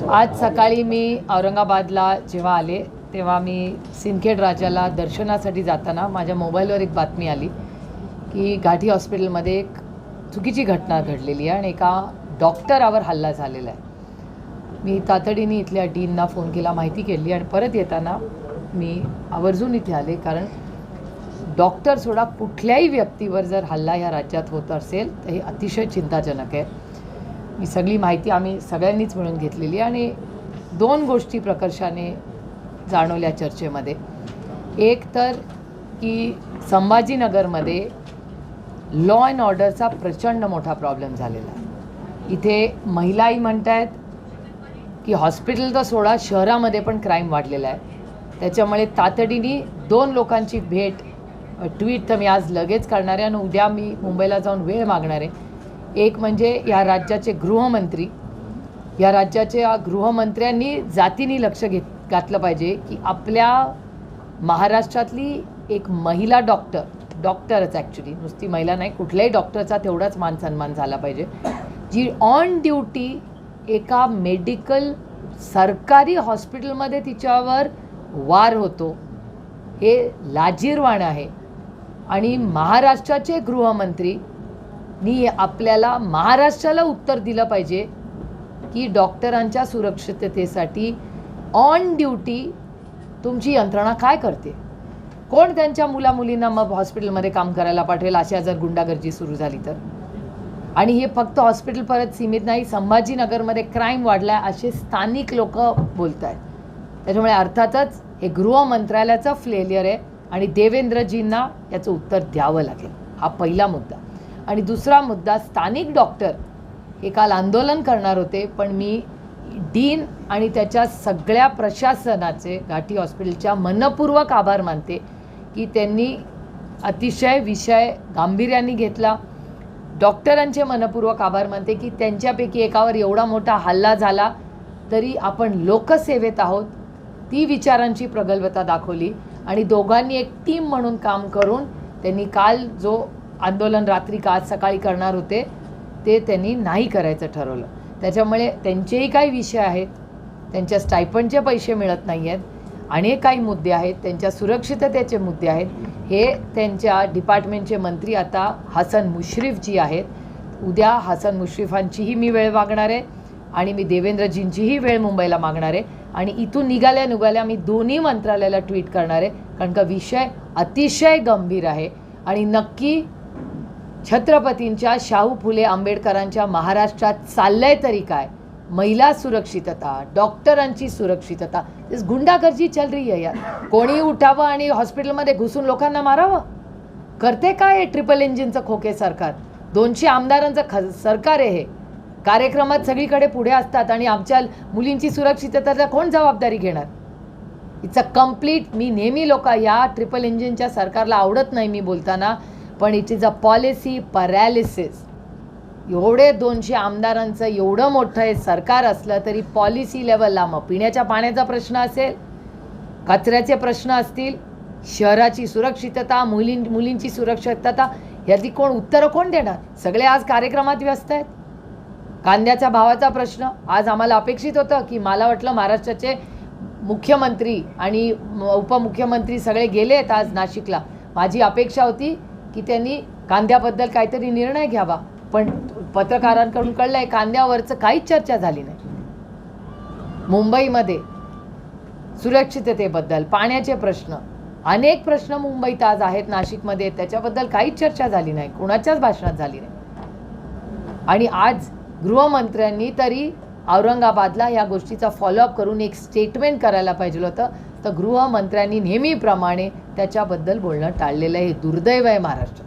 आज सकाळी मी औरंगाबादला जेव्हा आले तेव्हा मी सिंदखेड राजाला दर्शनासाठी जाताना माझ्या मोबाईलवर एक बातमी आली की घाटी हॉस्पिटलमध्ये एक चुकीची घटना घडलेली आहे आणि एका डॉक्टरावर हल्ला झालेला आहे. मी तातडीने इथल्या डीनना फोन केला, माहिती केली आणि परत येताना मी आवर्जून इथे आले, कारण डॉक्टर सोडा कुठल्याही व्यक्तीवर जर हल्ला ह्या राज्यात होत असेल तर हे अतिशय चिंताजनक आहे. मी सगळी माहिती आम्ही सगळ्यांनीच मिळून घेतलेली आणि दोन गोष्टी प्रकर्षाने जाणवल्या चर्चेमध्ये. एक तर की संभाजीनगरमध्ये लॉ अँड ऑर्डरचा प्रचंड मोठा प्रॉब्लेम झालेला आहे. इथे महिलाही म्हणत आहेत की हॉस्पिटल तर सोडा, शहरामध्ये पण क्राईम वाढलेला आहे. त्याच्यामुळे तातडीने 2 लोकांची भेट, ट्विट तर मी आज लगेच करणार आहे आणि उद्या मी मुंबईला जाऊन वेळ मागणार आहे. एक म्हणजे या राज्याचे गृहमंत्री, या राज्याच्या गृहमंत्र्यांनी जातीने लक्ष घातलं पाहिजे की आपल्या महाराष्ट्रातली एक महिला डॉक्टरच ॲक्च्युली, नुसती महिला नाही, कुठल्याही डॉक्टरचा तेवढाच मान सन्मान झाला पाहिजे, जी ऑन ड्युटी एका मेडिकल सरकारी हॉस्पिटलमध्ये तिच्यावर वार होतो. हे लाजिरवाणं आहे. आणि महाराष्ट्राचे गृहमंत्री नी आपल्याला, महाराष्ट्राला उत्तर दिलं पाहिजे की डॉक्टरांच्या सुरक्षिततेसाठी ऑन ड्युटी तुमची यंत्रणा काय करते, कोण त्यांच्या मुलामुलींना मग हॉस्पिटलमध्ये काम करायला पाठवेल अशा जर गुंडागर्दी सुरू झाली तर. आणि हे फक्त हॉस्पिटल परत सीमित नाही, संभाजीनगरमध्ये क्राईम वाढला आहे असे स्थानिक लोक बोलत आहेत. त्याच्यामुळे अर्थातच हे गृहमंत्रालयाचं फेलियर आहे आणि देवेंद्रजींना याचं उत्तर द्यावं लागेल. हा पहिला मुद्दा. आणि दुसरा मुद्दा, स्थानिक डॉक्टर हे काल आंदोलन करणार होते, पण मी डीन आणि त्याच्या सगळ्या प्रशासनाचे घाटी हॉस्पिटलच्या मनपूर्वक आभार मानते की त्यांनी अतिशय विषय गांभीर्याने घेतला. डॉक्टरांचे मनपूर्वक आभार मानते की त्यांच्यापैकी एकावर एवढा मोठा हल्ला झाला तरी आपण लोकसेवेत आहोत, ती विचारांची प्रगल्भता दाखवली आणि दोघांनी एक टीम म्हणून काम करून त्यांनी काल जो आंदोलन रात्री का आज सकाळी करणार होते ते त्यांनी नाही करायचं ठरवलं. त्याच्यामुळे त्यांचेही काही विषय आहेत, त्यांच्या स्टायपंडचे पैसे मिळत नाही आहेत, अनेक काही मुद्दे आहेत, त्यांच्या सुरक्षिततेचे मुद्दे आहेत. हे त्यांच्या डिपार्टमेंटचे मंत्री आता हसन मुश्रीफ जी आहेत, उद्या हसन मुश्रीफांचीही मी वेळ मागणार आहे आणि मी देवेंद्रजींचीही वेळ मुंबईला मागणार आहे. आणि इथून निघाल्या मी दोन्ही मंत्रालयाला ट्विट करणार आहे, कारण का विषय अतिशय गंभीर आहे आणि नक्की छत्रपतींच्या, शाहू फुले आंबेडकरांच्या महाराष्ट्रात चाललंय तरी काय. महिला सुरक्षितता, डॉक्टरांची सुरक्षितता, गुंडागर्दी चल रही आहे यार. कोणी उठावं आणि हॉस्पिटलमध्ये घुसून लोकांना मारावं, करते काय ट्रिपल इंजिनचं खोके सरकार. 200 आमदारांचं सरकार आहे हे. कार्यक्रमात सगळीकडे पुढे असतात आणि आमच्या मुलींची सुरक्षिततेला कोण जबाबदारी घेणार. इट्स अ कम्प्लीट, मी नेहमी या ट्रिपल इंजिनच्या सरकारला आवडत नाही मी बोलताना, पण it is a policy paralysis. एवढे 200 आमदारांचं एवढं मोठं हे सरकार असलं तरी पॉलिसी लेवलला मग पिण्याच्या पाण्याचा प्रश्न असेल, कचऱ्याचे प्रश्न असतील, शहराची सुरक्षितता, मुलींची सुरक्षितता, याची उत्तरं कोण देणार. सगळे आज कार्यक्रमात व्यस्त आहेत. कांद्याच्या भावाचा प्रश्न आज आम्हाला अपेक्षित होतं की, मला वाटलं महाराष्ट्राचे मुख्यमंत्री आणि उपमुख्यमंत्री सगळे गेले आहेत आज नाशिकला. माझी अपेक्षा होती की त्यांनी कांद्याबद्दल काहीतरी निर्णय घ्यावा, पण पत्रकारांकडून कळलं आहे कांद्यावरचं काहीच चर्चा झाली नाही. मुंबईमध्ये सुरक्षिततेबद्दल, पाण्याचे प्रश्न, अनेक प्रश्न मुंबईत आज आहेत, नाशिकमध्ये, त्याच्याबद्दल काहीच चर्चा झाली नाही, कोणाच्याच भाषणात झाली नाही. आणि आज गृहमंत्र्यांनी तरी औरंगाबादला या गोष्टीचा फॉलोअप करून एक स्टेटमेंट करायला पाहिजे होतं, तर गृहमंत्र्यांनी नेहमीप्रमाणे त्याच्याबद्दल बोलणं टाळलेलं आहे. हे दुर्दैव आहे महाराष्ट्र.